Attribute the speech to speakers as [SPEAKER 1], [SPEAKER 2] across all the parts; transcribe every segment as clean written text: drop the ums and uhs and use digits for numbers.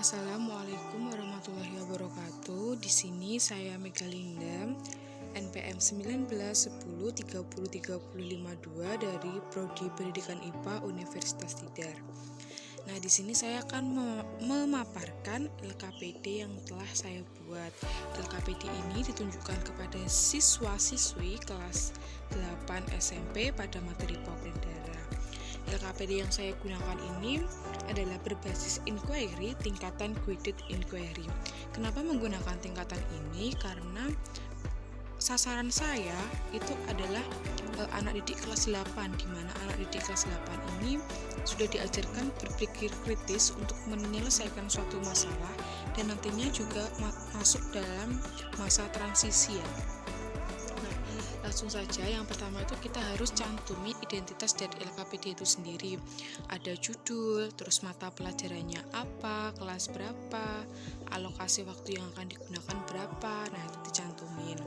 [SPEAKER 1] Assalamualaikum warahmatullahi wabarakatuh. Di sini saya Megalinda, NPM 1910303052 dari Prodi Pendidikan IPA Universitas Tidar. Nah, di sini saya akan memaparkan LKPD yang telah saya buat. LKPD ini ditunjukkan kepada siswa-siswi kelas 8 SMP pada materi Pawendara. LKPD yang saya gunakan ini adalah berbasis inquiry tingkatan guided inquiry. Kenapa menggunakan tingkatan ini? Karena sasaran saya itu adalah anak didik kelas 8, di mana anak didik kelas 8 ini sudah diajarkan berpikir kritis untuk menyelesaikan suatu masalah dan nantinya juga masuk dalam masa transisi ya. Langsung saja, yang pertama itu kita harus cantumi identitas dari LKPD itu sendiri. Ada judul, terus mata pelajarannya apa, kelas berapa, alokasi waktu yang akan digunakan berapa, nah itu dicantumin.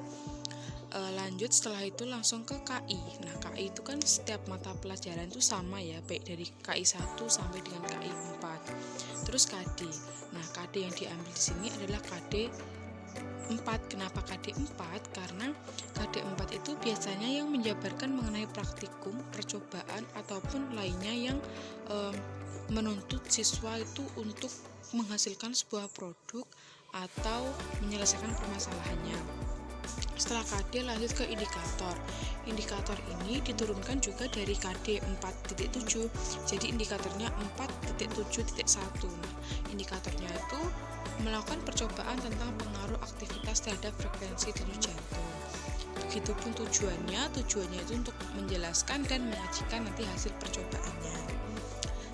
[SPEAKER 1] Lanjut setelah itu langsung ke KI. Nah, KI itu kan setiap mata pelajaran itu sama ya, baik dari KI 1 sampai dengan KI 4. Terus KD. Nah, KD yang diambil di sini adalah KD 4. Kenapa KD 4? Karena KD 4 itu biasanya yang menjabarkan mengenai praktikum, percobaan ataupun lainnya yang menuntut siswa itu untuk menghasilkan sebuah produk atau menyelesaikan permasalahannya. Setelah KD lanjut ke indikator. Indikator ini diturunkan juga dari KD 4.7. Jadi indikatornya 4.7.1. Nah, indikatornya itu melakukan percobaan tentang pengaruh aktivitas terhadap frekuensi denyut jantung. Begitupun tujuannya itu untuk menjelaskan dan menyajikan nanti hasil percobaannya.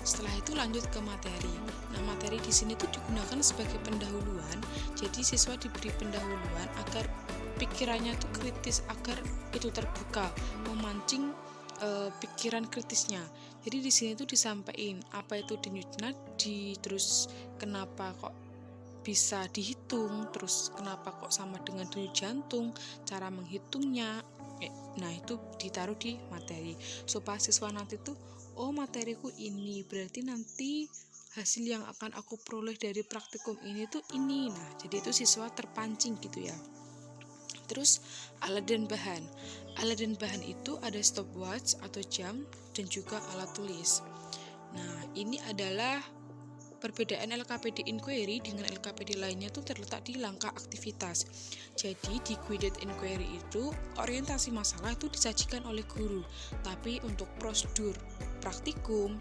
[SPEAKER 1] Setelah itu lanjut ke materi. Nah, materi di sini tuh digunakan sebagai pendahuluan. Jadi siswa diberi pendahuluan agar pikirannya tuh kritis, agar itu terbuka, memancing pikiran kritisnya. Jadi di sini tuh disampaikan apa itu denyut nadi, terus kenapa kok bisa dihitung, terus kenapa kok sama dengan denyut jantung, cara menghitungnya. Nah, itu ditaruh di materi supaya siswa nanti tuh, oh materiku ini, berarti nanti hasil yang akan aku peroleh dari praktikum ini tuh ini. Nah, jadi itu siswa terpancing gitu ya. Terus alat dan bahan. Alat dan bahan itu ada stopwatch atau jam dan juga alat tulis. Nah, ini adalah perbedaan LKPD inquiry dengan LKPD lainnya itu terletak di langkah aktivitas. Jadi di guided inquiry itu orientasi masalah itu disajikan oleh guru, tapi untuk prosedur praktikum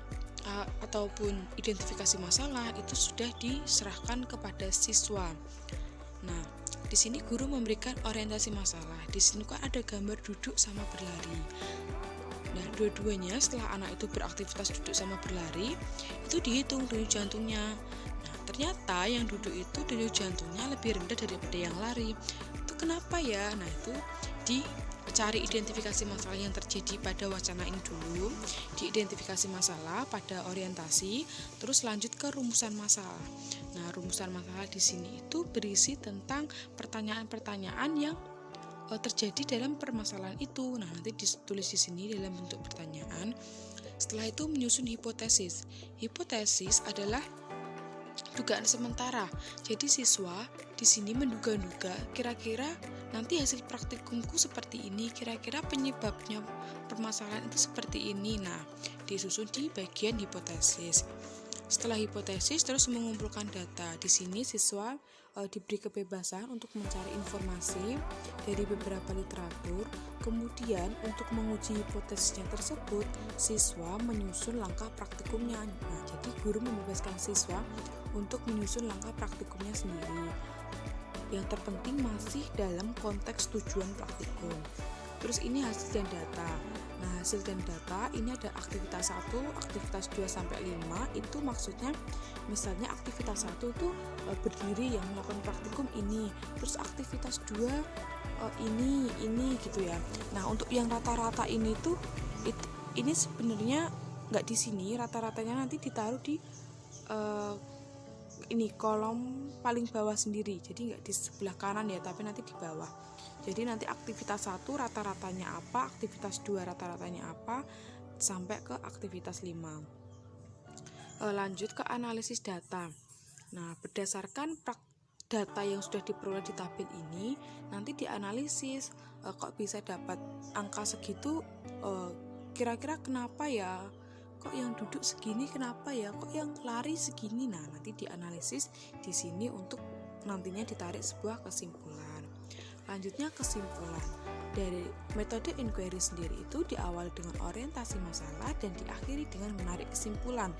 [SPEAKER 1] ataupun identifikasi masalah itu sudah diserahkan kepada siswa. Nah, di sini guru memberikan orientasi masalah. Di sini kan ada gambar duduk sama berlari. Nah, dua-duanya setelah anak itu beraktivitas duduk sama berlari, itu dihitung denyut jantungnya. Nah, ternyata yang duduk itu denyut jantungnya lebih rendah daripada yang lari. Itu kenapa ya? Nah, itu dicari identifikasi masalah yang terjadi pada wacana ini dulu, diidentifikasi masalah pada orientasi, terus lanjut ke rumusan masalah. Nah, rumusan masalah di sini itu berisi tentang pertanyaan-pertanyaan yang terjadi dalam permasalahan itu. Nah, nanti ditulis di sini dalam bentuk pertanyaan. Setelah itu menyusun hipotesis. Hipotesis adalah dugaan sementara. Jadi siswa di sini menduga-duga kira-kira nanti hasil praktikumku seperti ini, kira-kira penyebabnya permasalahan itu seperti ini. Nah, disusun di bagian hipotesis. Setelah hipotesis terus mengumpulkan data. Di sini siswa diberi kebebasan untuk mencari informasi dari beberapa literatur. Kemudian untuk menguji hipotesisnya tersebut, siswa menyusun langkah praktikumnya. Nah, jadi guru membebaskan siswa untuk menyusun langkah praktikumnya sendiri. Yang terpenting masih dalam konteks tujuan praktikum. Terus ini hasil dan data. Nah, hasil dan data ini ada aktivitas 1, aktivitas 2 sampai 5. Itu maksudnya misalnya aktivitas 1 itu berdiri yang melakukan praktikum ini. Terus aktivitas 2 ini gitu ya. Nah, untuk yang rata-rata ini tuh ini sebenarnya enggak di sini, rata-ratanya nanti ditaruh di ini kolom paling bawah sendiri. Jadi enggak di sebelah kanan ya, tapi nanti di bawah. Jadi nanti aktivitas 1 rata-ratanya apa, aktivitas 2 rata-ratanya apa, sampai ke aktivitas 5. Lanjut ke analisis data. Nah, berdasarkan data yang sudah diperoleh di tabel ini, nanti dianalisis kok bisa dapat angka segitu, kira-kira kenapa ya, kok yang duduk segini kenapa ya, kok yang lari segini. Nah, nanti dianalisis di sini untuk nantinya ditarik sebuah kesimpulan. Lanjutnya kesimpulan. Dari metode inquiry sendiri itu diawali dengan orientasi masalah dan diakhiri dengan menarik kesimpulan.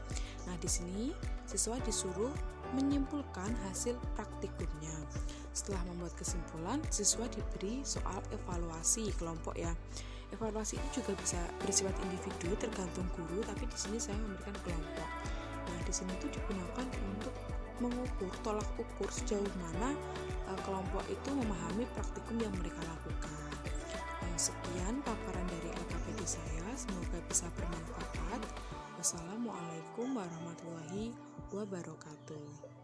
[SPEAKER 1] Nah, di sini siswa disuruh menyimpulkan hasil praktikumnya. Setelah membuat kesimpulan, siswa diberi soal evaluasi kelompok ya. Evaluasi ini juga bisa bersifat individu tergantung guru, tapi di sini saya memberikan kelompok. Nah, di sini itu digunakan untuk mengukur tolak ukur sejauh mana kelompok itu memahami praktikum yang mereka lakukan. Sekian paparan dari LKPD saya, semoga bisa bermanfaat. Wassalamualaikum warahmatullahi wabarakatuh.